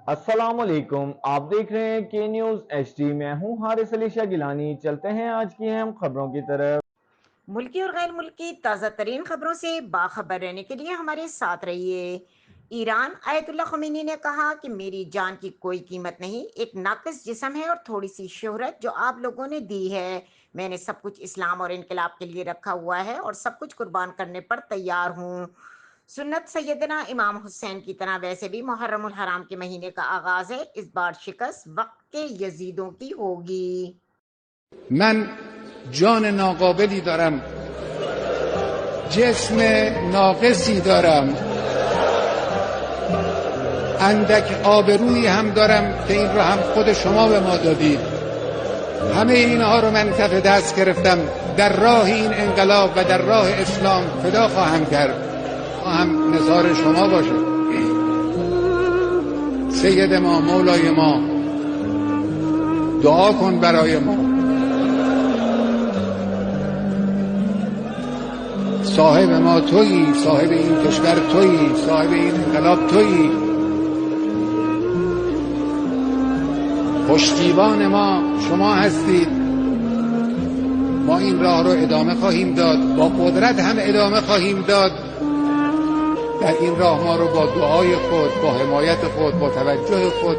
अस्सलाम वालेकुम। आप देख रहे हैं के न्यूज़ HD। मैं हूं हारिस अली शाह गिलानी। चलते हैं आज की अहम खबरों की तरफ। मुल्की और गैर मुल्की ताज़ा तरीन खबरों से बाखबर रहने के लिए हमारे साथ रहिए। ईरान आयतुल्ला ख़ुमैनी ने कहा कि मेरी जान की कोई कीमत नहीं, एक नाक़िस जिस्म है और थोड़ी सी शोहरत जो आप लोगों ने दी है। मैंने सब कुछ इस्लाम और इनकलाब के लिए रखा हुआ है और सब कुछ कुर्बान करने पर तैयार हूँ। सुन्नत सैयदना इमाम हुसैन की तरह वैसे भी मुहर्रम उल हराम के महीने का आगाज है। इस बार शिकस्त वक्त के यजीदों की होगी। من جان ناقابلی دارم، جسم ناقصی دارم، اندک آبرویی هم دارم که این را هم خود شما به ما دادید. همه اینها رو من کف دست گرفتم، در راه این انقلاب و در راه اسلام فدا خواهم کرد. هم نثار شما باشه. سید ما، مولای ما، دعا کن برای ما. صاحب ما تویی، صاحب این کشور تویی، صاحب این انقلاب تویی. پشتیبان ما شما هستید. ما این راه رو ادامه خواهیم داد، با قدرت هم ادامه خواهیم داد. در این راه ما رو با دعای خود، با حمایت خود، با توجه خود